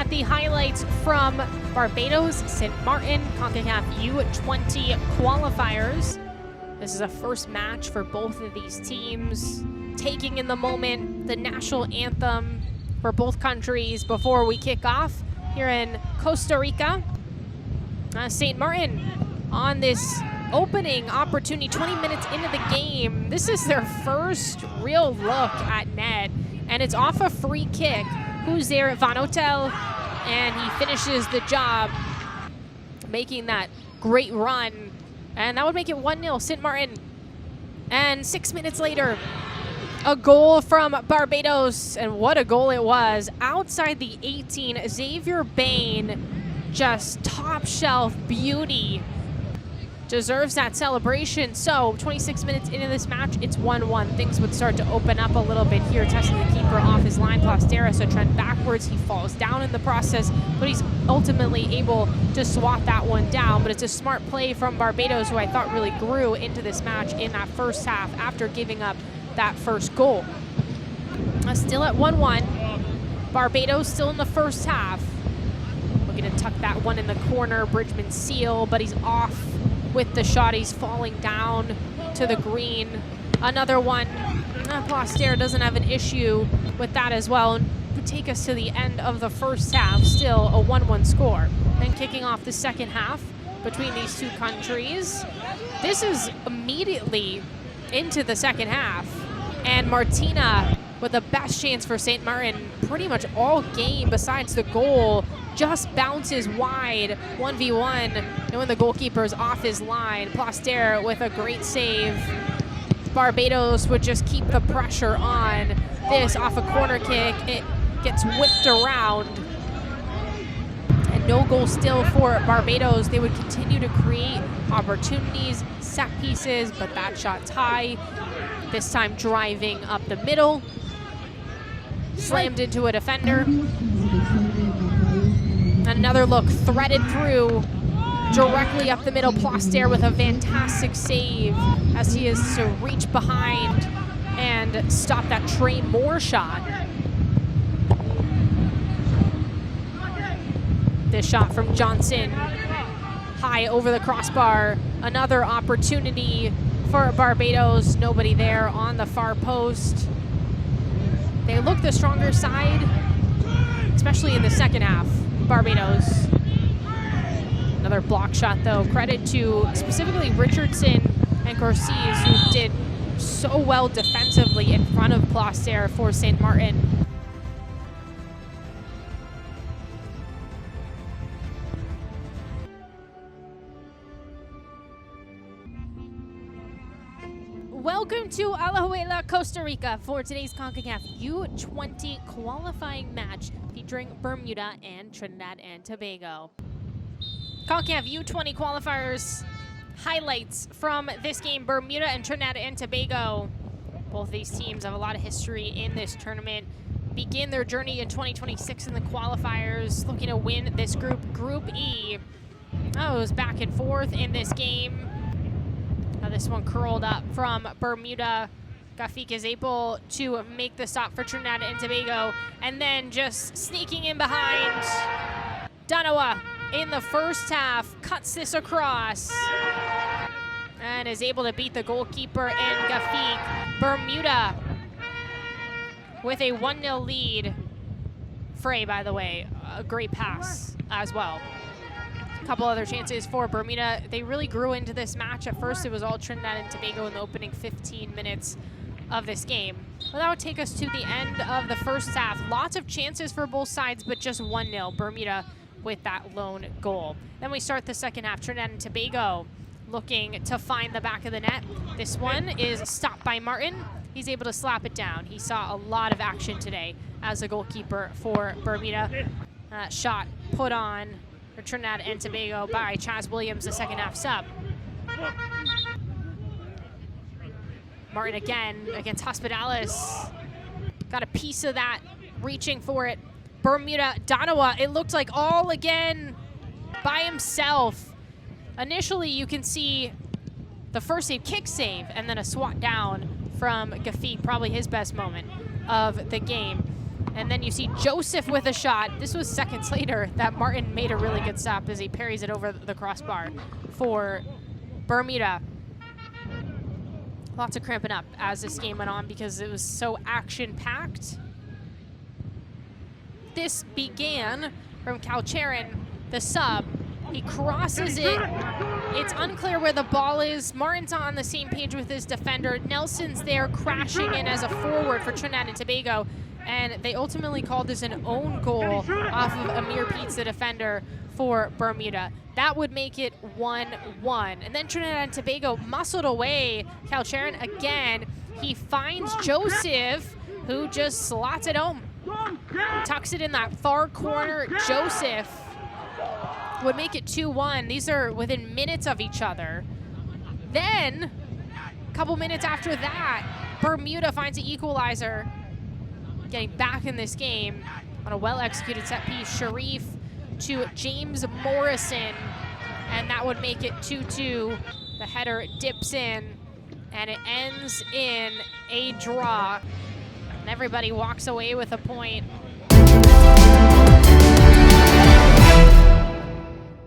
at the highlights from Barbados, St. Maarten, Concacaf U20 qualifiers. This is a first match for both of these teams, taking in the moment the national anthem for both countries before we kick off here in Costa Rica. St. Maarten on this opening opportunity, 20 minutes into the game. This is their first real look at net, and it's off a free kick. Who's there? Van Hotel, and he finishes the job, making that great run, and that would make it 1-0 St. Maarten. And 6 minutes later, a goal from Barbados, and what a goal it was. Outside the 18, Xavier Bain, just top shelf beauty. Deserves that celebration. So 26 minutes into this match, it's 1-1. Things would start to open up a little bit here, testing the keeper off his line. Plasteras a trend backwards. He falls down in the process, but he's ultimately able to swat that one down. But it's a smart play from Barbados, who I thought really grew into this match in that first half after giving up that first goal. Still at 1-1. Barbados still in the first half. Looking to tuck that one in the corner. Bridgman seal, but he's off with the shot. He's falling down to the green. Another one. Plaster doesn't have an issue with that as well. And would take us to the end of the first half. Still a 1-1 score. Then kicking off the second half between these two countries. This is immediately into the second half. And Martina with the best chance for St. Maarten pretty much all game besides the goal. Just bounces wide, 1v1, and when the goalkeeper's off his line, Plaster with a great save. Barbados would just keep the pressure on. This off a corner kick, it gets whipped around. And no goal still for Barbados. They would continue to create opportunities, set pieces, but that shot's high. This time driving up the middle. Slammed into a defender. Another look threaded through directly up the middle. Plaster with a fantastic save as he is to reach behind and stop that Trey Moore shot. This shot from Johnson, high over the crossbar. Another opportunity for Barbados. Nobody there on the far post. They look the stronger side, especially in the second half. Barbados. Another block shot though. Credit to specifically Richardson and Garces, who did so well defensively in front of Plaster for St. Maarten. Welcome to Alajuela, Costa Rica for today's Concacaf U20 qualifying match featuring Bermuda and Trinidad and Tobago. Concacaf U20 qualifiers highlights from this game, Bermuda and Trinidad and Tobago. Both these teams have a lot of history in this tournament. Begin their journey in 2026 in the qualifiers, looking to win this group, Group E. Oh, it was back and forth in this game. This one curled up from Bermuda. Gafik is able to make the stop for Trinidad and Tobago, and then just sneaking in behind. Danawa in the first half cuts this across and is able to beat the goalkeeper and Gafik. Bermuda with a 1-0 lead. Frey, by the way, a great pass as well. Couple other chances for Bermuda. They really grew into this match. At first, it was all Trinidad and Tobago in the opening 15 minutes of this game. Well, that would take us to the end of the first half. Lots of chances for both sides, but just 1-0. Bermuda with that lone goal. Then we start the second half. Trinidad and Tobago looking to find the back of the net. This one is stopped by Maarten. He's able to slap it down. He saw a lot of action today as a goalkeeper for Bermuda. Shot put on for Trinidad and Tobago by Chaz Williams, the second half sub. Maarten again against Hospitalis. Got a piece of that, reaching for it. Bermuda, Danawa, it looked like all again by himself. Initially, you can see the first save, kick save, and then a swat down from Gafik, probably his best moment of the game. And then you see Joseph with a shot. This was seconds later that Maarten made a really good stop as he parries it over the crossbar for Bermuda. Lots of cramping up as this game went on because it was so action-packed. This began from Calcharan, the sub. He crosses it. It's unclear where the ball is. Maarten's not on the same page with his defender. Nelson's there crashing in as a forward for Trinidad and Tobago. And they ultimately called this an own goal off of Amir Pete's, the defender for Bermuda. That would make it 1-1. And then Trinidad and Tobago muscled away Calcharan again. He finds Joseph, who just slots it home. Tucks it in that far corner. Joseph would make it 2-1. These are within minutes of each other. Then, a couple minutes after that, Bermuda finds the equalizer. Getting back in this game on a well-executed set piece. Sharif to James Morrison, and that would make it 2-2. The header dips in, and it ends in a draw. And everybody walks away with a point.